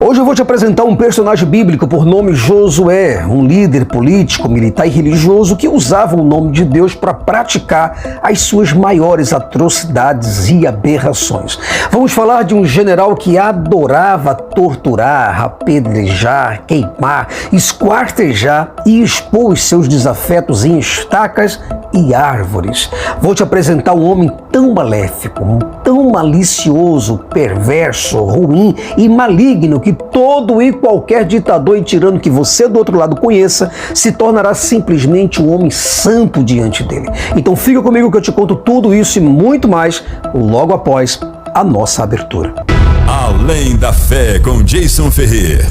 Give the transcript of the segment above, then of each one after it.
Hoje eu vou te apresentar um personagem bíblico por nome Josué, um líder político, militar e religioso que usava o nome de Deus para praticar as suas maiores atrocidades e aberrações. Vamos falar de um general que adorava torturar, apedrejar, queimar, esquartejar e expor os seus desafetos em estacas e árvores. Vou te apresentar um homem tão maléfico, tão malicioso, perverso, ruim e maligno que todo e qualquer ditador e tirano que você do outro lado conheça se tornará simplesmente um homem santo diante dele. Então fica comigo que eu te conto tudo isso e muito mais logo após a nossa abertura. Além da Fé com Jason Ferrer.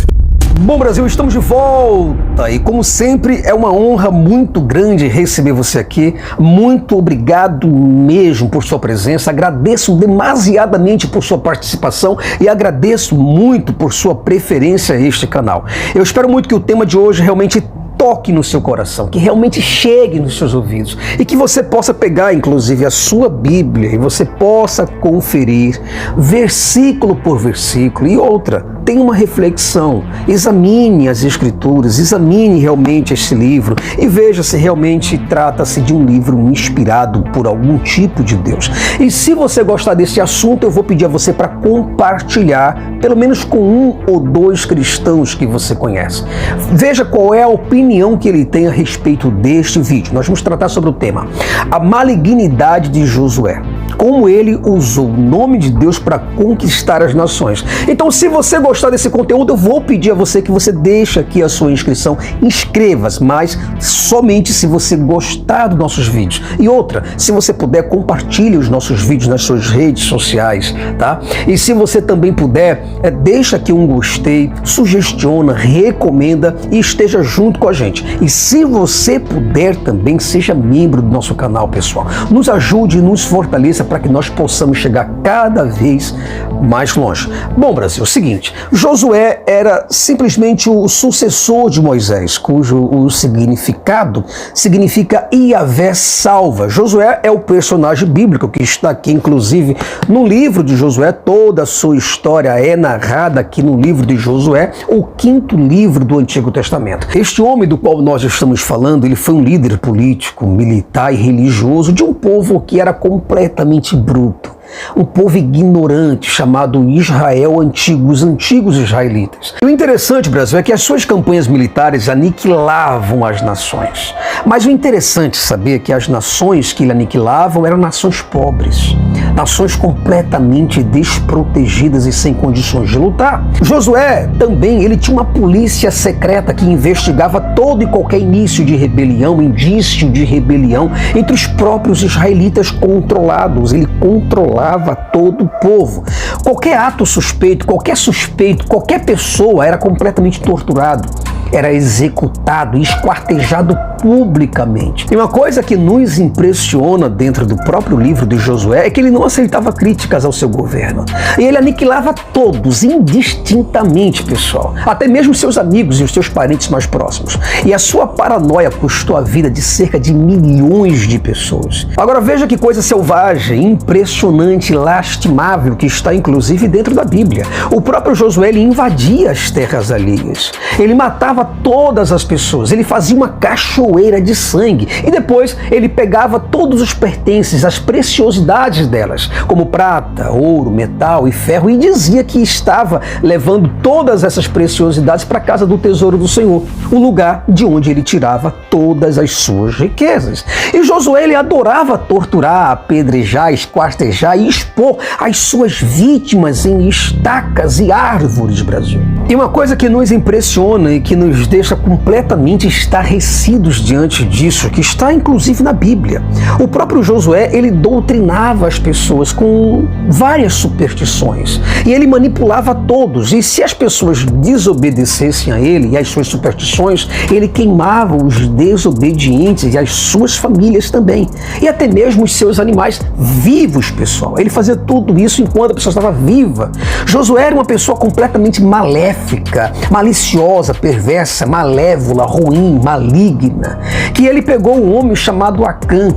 Bom, Brasil, estamos de volta e, como sempre, é uma honra muito grande receber você aqui. Muito obrigado mesmo por sua presença, agradeço demasiadamente por sua participação e agradeço muito por sua preferência a este canal. Eu espero muito que o tema de hoje realmente toque no seu coração, que realmente chegue nos seus ouvidos e que você possa pegar, inclusive, a sua Bíblia e você possa conferir versículo por versículo. E outra, tenha uma reflexão, examine as Escrituras, examine realmente este livro e veja se realmente trata-se de um livro inspirado por algum tipo de Deus. E se você gostar desse assunto, eu vou pedir a você para compartilhar, pelo menos com um ou dois cristãos que você conhece. Veja qual é a opinião que ele tem a respeito deste vídeo. Nós vamos tratar sobre o tema: a malignidade de Josué. Como ele usou o nome de Deus para conquistar as nações. Então, se você gostar desse conteúdo, eu vou pedir a você que você deixe aqui a sua inscrição. Inscreva-se, mas somente se você gostar dos nossos vídeos. E outra, se você puder, compartilhe os nossos vídeos nas suas redes sociais, tá? E se você também puder, deixa aqui um gostei, sugestiona, recomenda e esteja junto com a gente. E se você puder também, seja membro do nosso canal, pessoal. Nos ajude e nos fortaleça para que nós possamos chegar cada vez mais longe. Bom, Brasil, é o seguinte: Josué era simplesmente o sucessor de Moisés, cujo o significado significa Yahvé salva. Josué é o personagem bíblico que está aqui, inclusive, no livro de Josué. Toda a sua história é narrada aqui no livro de Josué, o quinto livro do Antigo Testamento. Este homem do qual nós estamos falando, ele foi um líder político, militar e religioso de um povo que era completamente bruto, um povo ignorante chamado Israel Antigo, os antigos israelitas. E o interessante, Brasil, é que as suas campanhas militares aniquilavam as nações. Mas o interessante é saber que as nações que ele aniquilavam eram nações pobres, nações completamente desprotegidas e sem condições de lutar. Josué também, ele tinha uma polícia secreta que investigava todo e qualquer início de rebelião, indício de rebelião entre os próprios israelitas controlados. Ele controlava todo o povo. Qualquer ato suspeito, qualquer pessoa era completamente torturado, era executado e esquartejado publicamente. E uma coisa que nos impressiona dentro do próprio livro de Josué é que ele não aceitava críticas ao seu governo. E ele aniquilava todos, indistintamente, pessoal. Até mesmo seus amigos e os seus parentes mais próximos. E a sua paranoia custou a vida de cerca de milhões de pessoas. Agora veja que coisa selvagem, impressionante, lastimável que está inclusive dentro da Bíblia. O próprio Josué, ele invadia as terras alheias. Ele matava todas as pessoas. Ele fazia uma cachoeira de sangue e depois ele pegava todos os pertences, as preciosidades delas, como prata, ouro, metal e ferro, e dizia que estava levando todas essas preciosidades para a casa do tesouro do Senhor, o lugar de onde ele tirava todas as suas riquezas. E Josué, ele adorava torturar, apedrejar, esquartejar e expor as suas vítimas em estacas e árvores, Brasil. E uma coisa que nos impressiona e que nos deixa completamente estarrecidos diante disso, que está inclusive na Bíblia. O próprio Josué, ele doutrinava as pessoas com várias superstições e ele manipulava todos, e se as pessoas desobedecessem a ele e às suas superstições, ele queimava os desobedientes e as suas famílias também, e até mesmo os seus animais vivos, pessoal. Ele fazia tudo isso enquanto a pessoa estava viva. Josué era uma pessoa completamente maléfica, maliciosa, perversa, malévola, ruim, maligna, que ele pegou um homem chamado Acã,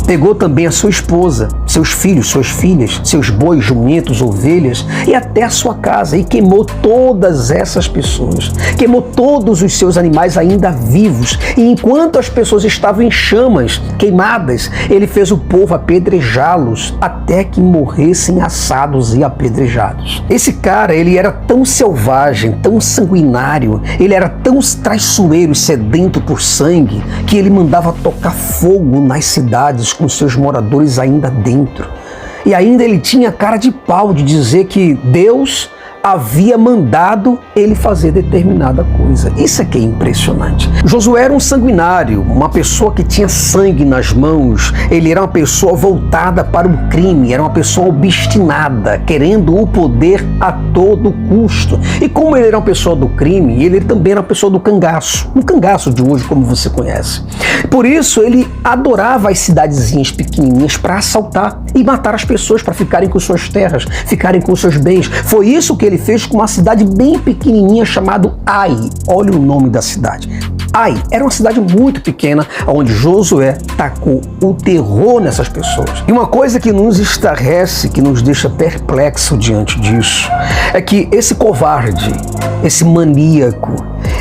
pegou também a sua esposa seus filhos, suas filhas, seus bois, jumentos, ovelhas e até a sua casa, e queimou todas essas pessoas, queimou todos os seus animais ainda vivos, e enquanto as pessoas estavam em chamas, queimadas, ele fez o povo apedrejá-los até que morressem assados e apedrejados. Esse cara, ele era tão selvagem, tão sanguinário, ele era tão traiçoeiro e sedento por sangue, que ele mandava tocar fogo nas cidades com seus moradores ainda dentro. E ainda ele tinha cara de pau de dizer que Deus havia mandado ele fazer determinada coisa. Isso é que é impressionante. Josué era um sanguinário, uma pessoa que tinha sangue nas mãos. Ele era uma pessoa voltada para o crime, era uma pessoa obstinada, querendo o poder a todo custo. E como ele era uma pessoa do crime, ele também era uma pessoa do cangaço, um cangaço de hoje, como você conhece. Por isso, ele adorava as cidadezinhas pequenininhas para assaltar e matar as pessoas para ficarem com suas terras, ficarem com seus bens. Foi isso que ele fez com uma cidade bem pequenininha chamada Ai. Olha o nome da cidade. Ai era uma cidade muito pequena, onde Josué tacou o terror nessas pessoas. E uma coisa que nos estarrece, que nos deixa perplexo diante disso, é que esse covarde, esse maníaco,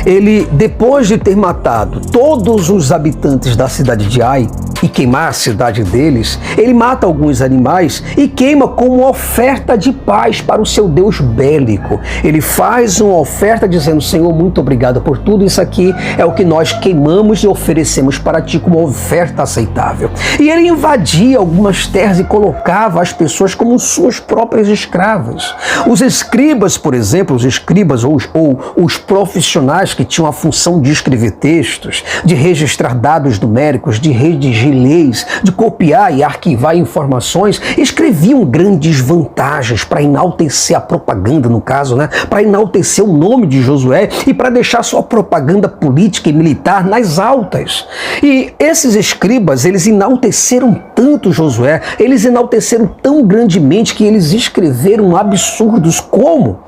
ele, depois de ter matado todos os habitantes da cidade de Ai e queimar a cidade deles, ele mata alguns animais e queima como oferta de paz para o seu Deus bélico. Ele faz uma oferta dizendo: Senhor, muito obrigado por tudo isso aqui, é o que nós queimamos e oferecemos para ti como oferta aceitável. E ele invadia algumas terras e colocava as pessoas como suas próprias escravas. Os escribas, por exemplo, os escribas ou os profissionais que tinham a função de escrever textos, de registrar dados numéricos, de redigir leis, de copiar e arquivar informações, escreviam grandes vantagens para enaltecer a propaganda, no caso, para enaltecer o nome de Josué e para deixar sua propaganda política e militar nas altas. E esses escribas, eles enalteceram tanto Josué, eles enalteceram tão grandemente que eles escreveram absurdos como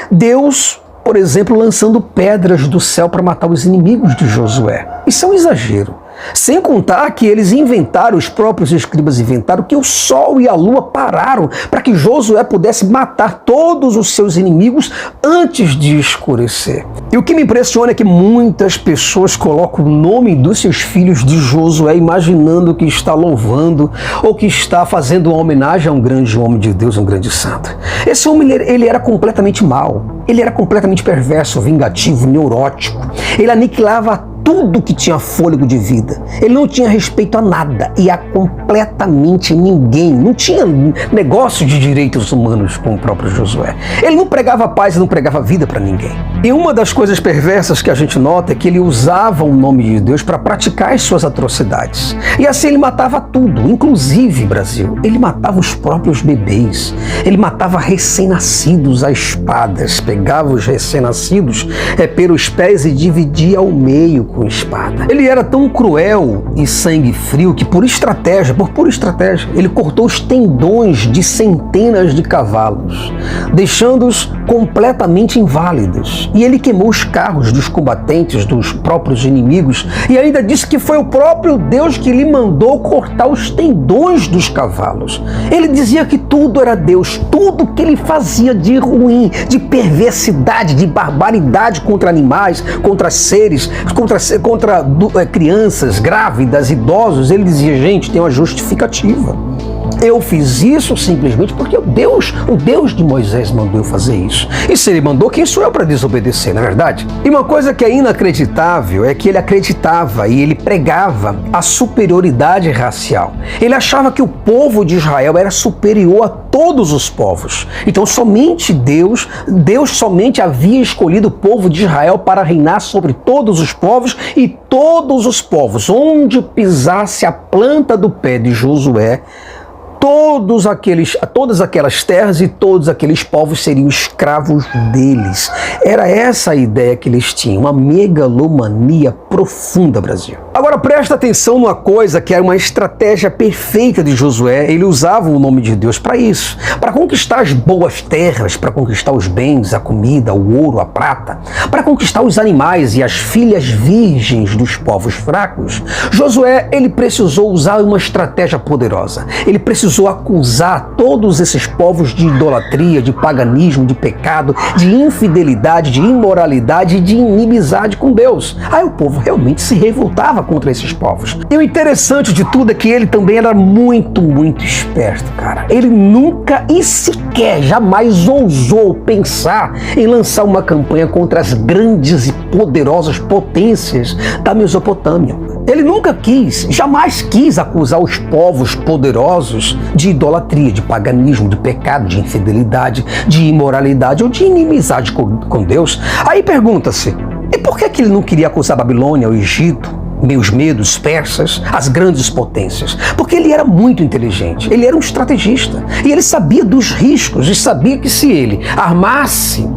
Deus, por exemplo, lançando pedras do céu para matar os inimigos de Josué. Isso é um exagero. Sem contar que eles inventaram, os próprios escribas inventaram, que o sol e a lua pararam para que Josué pudesse matar todos os seus inimigos antes de escurecer. E o que me impressiona é que muitas pessoas colocam o nome dos seus filhos de Josué imaginando que está louvando ou que está fazendo uma homenagem a um grande homem de Deus, um grande santo. Esse homem, ele era completamente mau, ele era completamente perverso, vingativo, neurótico. Ele aniquilava tudo que tinha fôlego de vida. Ele não tinha respeito a nada e a completamente ninguém. Não tinha negócio de direitos humanos com o próprio Josué. Ele não pregava paz e não pregava vida para ninguém. E uma das coisas perversas que a gente nota é que ele usava o nome de Deus para praticar as suas atrocidades. E assim ele matava tudo, inclusive, Brasil, ele matava os próprios bebês. Ele matava recém-nascidos a espadas, pegava os recém-nascidos pelos pés e dividia ao meio com espada. Ele era tão cruel e sangue frio que, por pura estratégia, ele cortou os tendões de centenas de cavalos, deixando-os completamente inválidos. E ele queimou os carros dos combatentes, dos próprios inimigos, e ainda disse que foi o próprio Deus que lhe mandou cortar os tendões dos cavalos. Ele dizia que tudo era Deus, tudo que ele fazia de ruim, de perversidade, de barbaridade contra animais, contra seres, contra crianças, grávidas, idosos, ele dizia: gente, tem uma justificativa. Eu fiz isso simplesmente porque o Deus de Moisés mandou eu fazer isso. E se ele mandou, quem sou eu para desobedecer, não é verdade? E uma coisa que é inacreditável é que ele acreditava e ele pregava a superioridade racial. Ele achava que o povo de Israel era superior a todos os povos. Então somente Deus somente havia escolhido o povo de Israel para reinar sobre todos os povos, e todos os povos, onde pisasse a planta do pé de Josué, todas aquelas terras e todos aqueles povos seriam escravos deles. Era essa a ideia que eles tinham, uma megalomania profunda, Brasil. Agora presta atenção numa coisa que era uma estratégia perfeita de Josué. Ele usava o nome de Deus para isso, para conquistar as boas terras, para conquistar os bens, a comida, o ouro, a prata, para conquistar os animais e as filhas virgens dos povos fracos. Josué, ele precisou usar uma estratégia poderosa. Ele precisou precisou acusar todos esses povos de idolatria, de paganismo, de pecado, de infidelidade, de imoralidade e de inimizade com Deus. Aí o povo realmente se revoltava contra esses povos. E o interessante de tudo é que ele também era muito esperto, cara. Ele nunca e sequer, jamais ousou pensar em lançar uma campanha contra as grandes e poderosas potências da Mesopotâmia. Ele nunca quis, jamais quis acusar os povos poderosos de idolatria, de paganismo, de pecado, de infidelidade, de imoralidade ou de inimizade com Deus. Aí pergunta-se, e por que ele não queria acusar a Babilônia, o Egito, os medos, persas, as grandes potências? Porque ele era muito inteligente, ele era um estrategista e ele sabia dos riscos e sabia que se ele armasse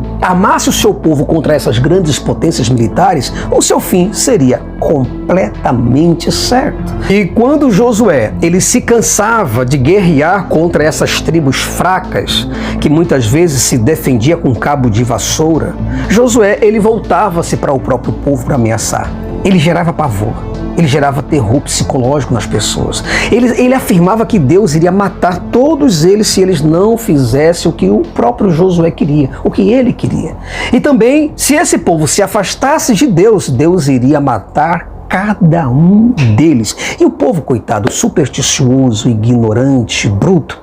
o seu povo contra essas grandes potências militares, o seu fim seria completamente certo. E quando Josué ele se cansava de guerrear contra essas tribos fracas, que muitas vezes se defendia com cabo de vassoura, Josué ele voltava-se para o próprio povo para ameaçar. Ele gerava pavor, ele gerava terror psicológico nas pessoas. Ele afirmava que Deus iria matar todos eles se eles não fizessem o que o próprio Josué queria, o que ele queria. E também, se esse povo se afastasse de Deus, Deus iria matar cada um deles. E o povo, coitado, supersticioso, ignorante, bruto,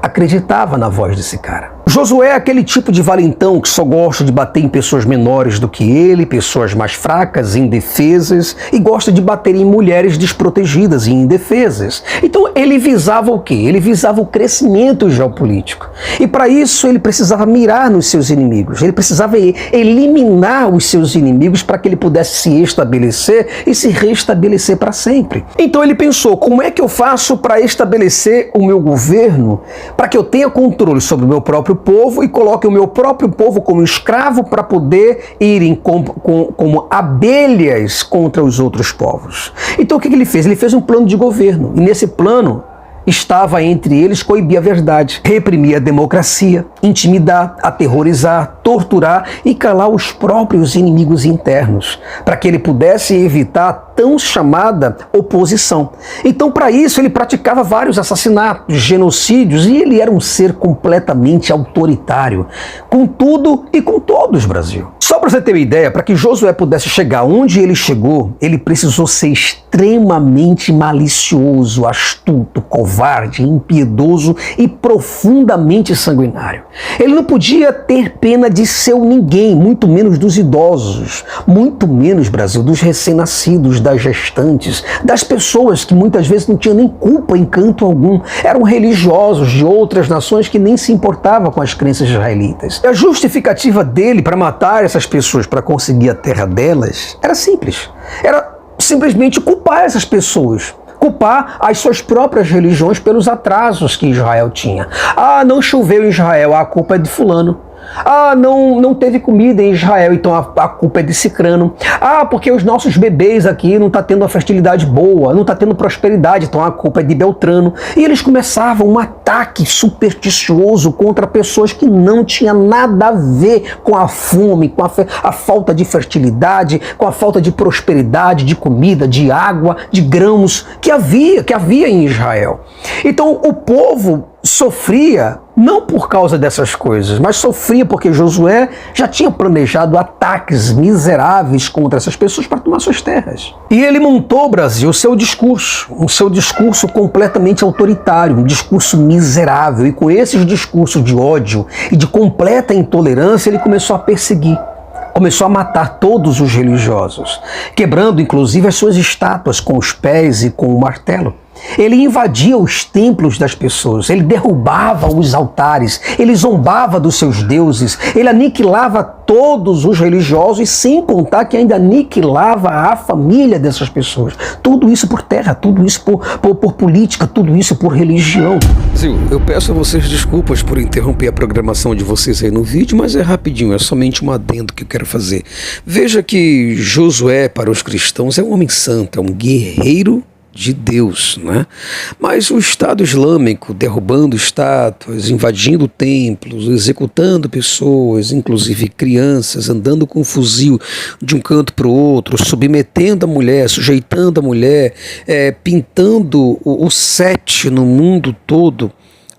acreditava na voz desse cara. Josué é aquele tipo de valentão que só gosta de bater em pessoas menores do que ele, pessoas mais fracas, indefesas, e gosta de bater em mulheres desprotegidas e indefesas. Então ele visava o quê? Ele visava o crescimento geopolítico. E para isso ele precisava mirar nos seus inimigos, ele precisava eliminar os seus inimigos para que ele pudesse se estabelecer e se restabelecer para sempre. Então ele pensou, como é que eu faço para estabelecer o meu governo, para que eu tenha controle sobre o meu próprio povo e coloque o meu próprio povo como escravo para poder irem como abelhas contra os outros povos. Então o que ele fez? Ele fez um plano de governo e nesse plano estava entre eles coibir a verdade, reprimir a democracia, intimidar, aterrorizar, torturar e calar os próprios inimigos internos, para que ele pudesse evitar a tão chamada oposição. Então, para isso, ele praticava vários assassinatos, genocídios, e ele era um ser completamente autoritário, com tudo e com todos, Brasil. Só para você ter uma ideia, para que Josué pudesse chegar onde ele chegou, ele precisou ser extremamente malicioso, astuto, covarde, impiedoso e profundamente sanguinário. Ele não podia ter pena de seu ninguém, muito menos dos idosos, muito menos, Brasil, dos recém-nascidos, das gestantes, das pessoas que muitas vezes não tinham nem culpa em canto algum, eram religiosos de outras nações que nem se importavam com as crenças israelitas. E a justificativa dele para matar essas pessoas, para conseguir a terra delas, era simples. Era simplesmente culpar essas pessoas. Culpar as suas próprias religiões pelos atrasos que Israel tinha. Ah, não choveu em Israel, a culpa é de fulano. Ah, não teve comida em Israel, então a culpa é de cicrano. Ah, porque os nossos bebês aqui não estão tendo uma fertilidade boa, não está tendo prosperidade, então a culpa é de Beltrano. E eles começavam um ataque supersticioso contra pessoas que não tinham nada a ver com a fome, com a falta de fertilidade, com a falta de prosperidade, de comida, de água, de grãos que havia em Israel. Então o povo sofria não por causa dessas coisas, mas sofria porque Josué já tinha planejado ataques miseráveis contra essas pessoas para tomar suas terras. E ele montou, Brasil, o seu discurso completamente autoritário, um discurso miserável, e com esses discursos de ódio e de completa intolerância ele começou a perseguir. Começou a matar todos os religiosos, quebrando inclusive as suas estátuas com os pés e com o martelo. Ele invadia os templos das pessoas, ele derrubava os altares, ele zombava dos seus deuses, ele aniquilava todos os religiosos e sem contar que ainda aniquilava a família dessas pessoas. Tudo isso por terra, tudo isso por política, tudo isso por religião. Zil, eu peço a vocês desculpas por interromper a programação de vocês aí no vídeo, mas é rapidinho, é somente um adendo que eu quero fazer. Veja que Josué para os cristãos é um homem santo, é um guerreiro de Deus, né? Mas o Estado Islâmico, derrubando estátuas, invadindo templos, executando pessoas, inclusive crianças, andando com um fuzil de um canto para o outro, submetendo a mulher, sujeitando a mulher, pintando o sete no mundo todo.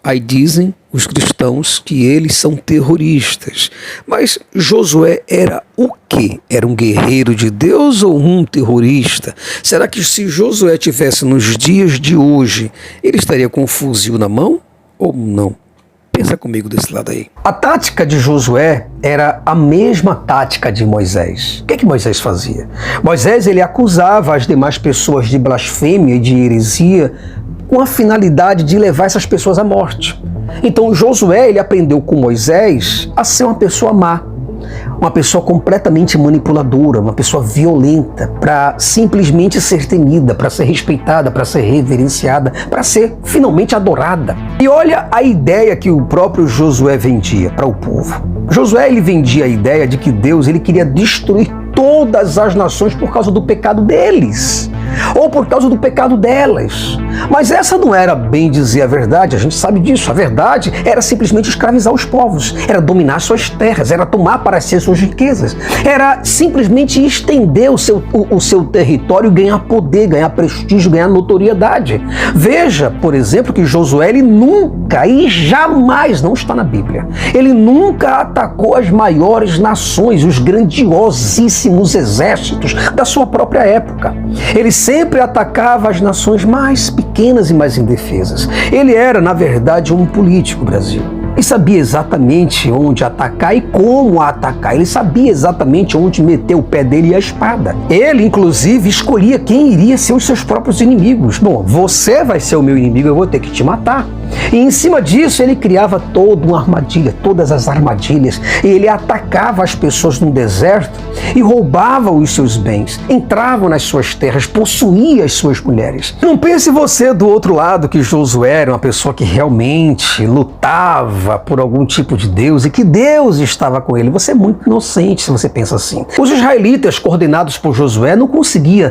Aí dizem os cristãos que eles são terroristas. Mas Josué era o quê? Era um guerreiro de Deus ou um terrorista? Será que se Josué estivesse nos dias de hoje, ele estaria com um fuzil na mão ou não? Pensa comigo desse lado aí. A tática de Josué era a mesma tática de Moisés. O que Moisés fazia? Moisés ele acusava as demais pessoas de blasfêmia e de heresia com a finalidade de levar essas pessoas à morte. Então Josué ele aprendeu com Moisés a ser uma pessoa má, uma pessoa completamente manipuladora, uma pessoa violenta, para simplesmente ser temida, para ser respeitada, para ser reverenciada, para ser finalmente adorada. E olha a ideia que o próprio Josué vendia para o povo. Josué ele vendia a ideia de que Deus ele queria destruir todas as nações por causa do pecado deles, ou por causa do pecado delas. Mas essa não era, bem dizer a verdade, a gente sabe disso. A verdade era simplesmente escravizar os povos, era dominar suas terras, era tomar para si suas riquezas, era simplesmente estender o seu território, ganhar poder, ganhar prestígio, ganhar notoriedade. Veja, por exemplo, que Josué ele nunca e jamais, não está na Bíblia, ele nunca atacou as maiores nações, os grandiosíssimos exércitos da sua própria época. Ele sempre atacava as nações mais pequenas e mais indefesas. Ele era, na verdade, um político, Brasil. Ele sabia exatamente onde atacar e como atacar. Ele sabia exatamente onde meter o pé dele e a espada. Ele, inclusive, escolhia quem iria ser os seus próprios inimigos. Bom, você vai ser o meu inimigo, eu vou ter que te matar. E em cima disso, ele criava toda uma armadilha, todas as armadilhas. E ele atacava as pessoas no deserto e roubava os seus bens, entrava nas suas terras, possuía as suas mulheres. Não pense você do outro lado que Josué era uma pessoa que realmente lutava por algum tipo de Deus e que Deus estava com ele. Você é muito inocente se você pensa assim. Os israelitas, coordenados por Josué, não conseguiam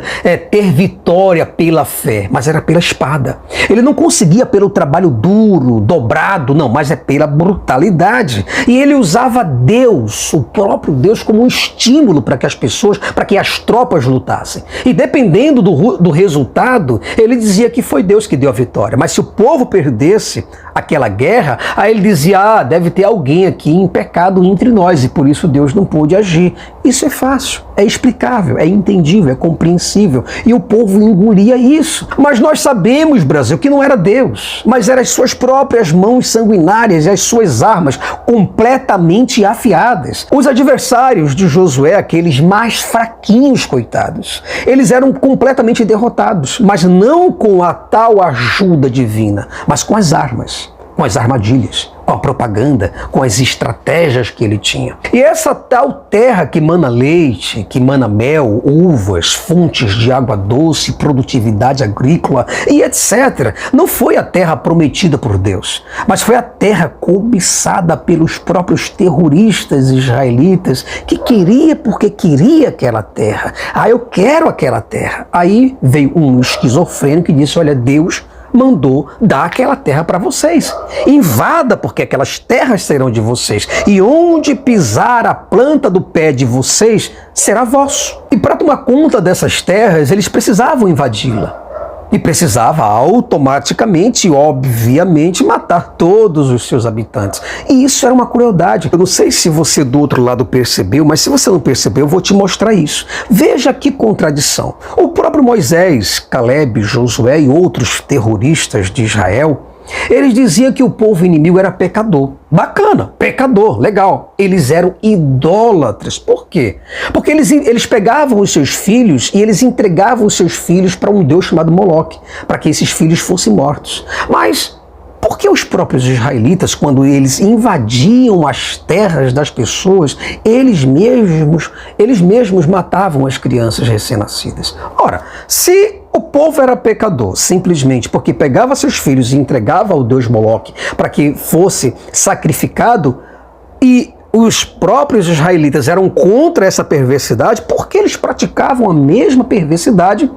ter vitória pela fé, mas era pela espada. Ele não conseguia pelo trabalho duro, dobrado, não, mas é pela brutalidade. E ele usava Deus, o próprio Deus, como um estímulo para que as pessoas, para que as tropas lutassem. E dependendo do resultado, ele dizia que foi Deus que deu a vitória. Mas se o povo perdesse aquela guerra, aí ele dizia, deve ter alguém aqui em pecado entre nós e por isso Deus não pôde agir. Isso é fácil, é explicável, é entendível, é compreensível. E o povo engolia isso. Mas nós sabemos, Brasil, que não era Deus, mas eram as suas próprias mãos sanguinárias e as suas armas completamente afiadas. Os adversários de Josué, aqueles mais fraquinhos, coitados, eles eram completamente derrotados, mas não com a tal ajuda divina, mas com as armas, com as armadilhas, com a propaganda, com as estratégias que ele tinha. E essa tal terra que mana leite, que mana mel, uvas, fontes de água doce, produtividade agrícola e etc., não foi a terra prometida por Deus, mas foi a terra cobiçada pelos próprios terroristas israelitas que queria porque queria aquela terra. Eu quero aquela terra. Aí veio um esquizofrênico e disse, olha, Deus mandou dar aquela terra para vocês. Invada, porque aquelas terras serão de vocês. E onde pisar a planta do pé de vocês, será vosso. E para tomar conta dessas terras, eles precisavam invadi-la. E precisava automaticamente, obviamente, matar todos os seus habitantes. E isso era uma crueldade. Eu não sei se você do outro lado percebeu, mas se você não percebeu, eu vou te mostrar isso. Veja que contradição. O próprio Moisés, Caleb, Josué e outros terroristas de Israel, eles diziam que o povo inimigo era pecador. Bacana, pecador, legal. Eles eram idólatras. Por quê? Porque eles pegavam os seus filhos e eles entregavam os seus filhos para um deus chamado Moloque, para que esses filhos fossem mortos. Mas por que os próprios israelitas, quando eles invadiam as terras das pessoas, eles mesmos matavam as crianças recém-nascidas? Ora, se o povo era pecador simplesmente porque pegava seus filhos e entregava ao deus Moloque para que fosse sacrificado, e os próprios israelitas eram contra essa perversidade, por que eles praticavam a mesma perversidade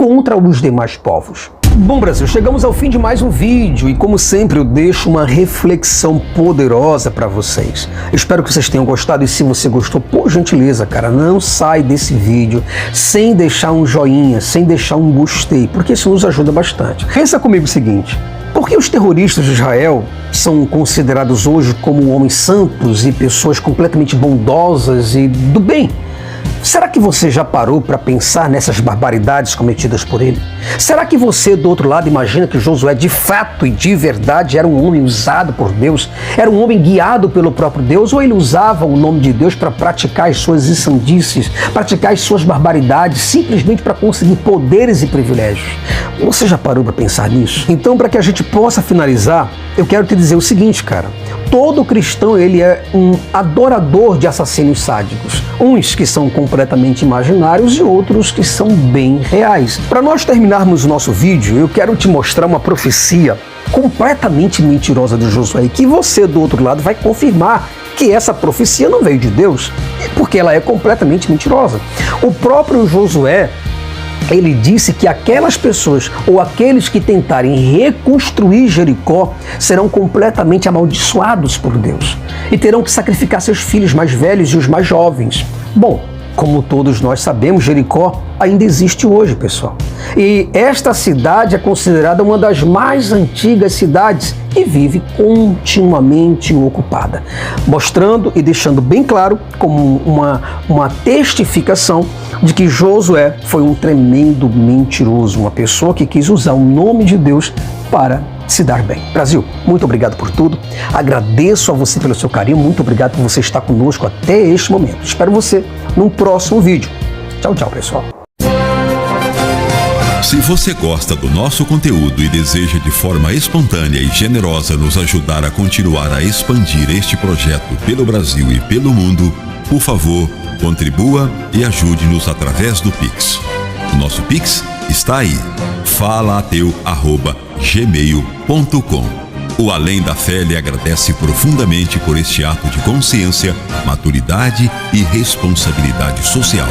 contra os demais povos. Bom, Brasil, chegamos ao fim de mais um vídeo e, como sempre, eu deixo uma reflexão poderosa para vocês. Espero que vocês tenham gostado e, se você gostou, por gentileza, cara, não sai desse vídeo sem deixar um joinha, sem deixar um gostei, porque isso nos ajuda bastante. Pensa comigo o seguinte: por que os terroristas de Israel são considerados hoje como homens santos e pessoas completamente bondosas e do bem? Será que você já parou para pensar nessas barbaridades cometidas por ele? Será que você, do outro lado, imagina que Josué de fato e de verdade era um homem usado por Deus? Era um homem guiado pelo próprio Deus? Ou ele usava o nome de Deus para praticar as suas insandícies, praticar as suas barbaridades, simplesmente para conseguir poderes e privilégios? Você já parou para pensar nisso? Então, para que a gente possa finalizar, eu quero te dizer o seguinte, cara. Todo cristão, ele é um adorador de assassinos sádicos. Uns que são completamente imaginários e outros que são bem reais. Para nós terminarmos o nosso vídeo, eu quero te mostrar uma profecia completamente mentirosa de Josué, e que você, do outro lado, vai confirmar que essa profecia não veio de Deus, porque ela é completamente mentirosa. O próprio Josué, ele disse que aquelas pessoas ou aqueles que tentarem reconstruir Jericó serão completamente amaldiçoados por Deus e terão que sacrificar seus filhos mais velhos e os mais jovens. Bom, como todos nós sabemos, Jericó ainda existe hoje, pessoal. E esta cidade é considerada uma das mais antigas cidades e vive continuamente ocupada, mostrando e deixando bem claro como uma testificação de que Josué foi um tremendo mentiroso, uma pessoa que quis usar o nome de Deus para se dar bem. Brasil, muito obrigado por tudo. Agradeço a você pelo seu carinho. Muito obrigado por você estar conosco até este momento. Espero você num próximo vídeo. Tchau, tchau, pessoal. Se você gosta do nosso conteúdo e deseja de forma espontânea e generosa nos ajudar a continuar a expandir este projeto pelo Brasil e pelo mundo, por favor, contribua e ajude-nos através do Pix. O nosso Pix está aí, falaateu@gmail.com. O Além da Fé lhe agradece profundamente por este ato de consciência, maturidade e responsabilidade social.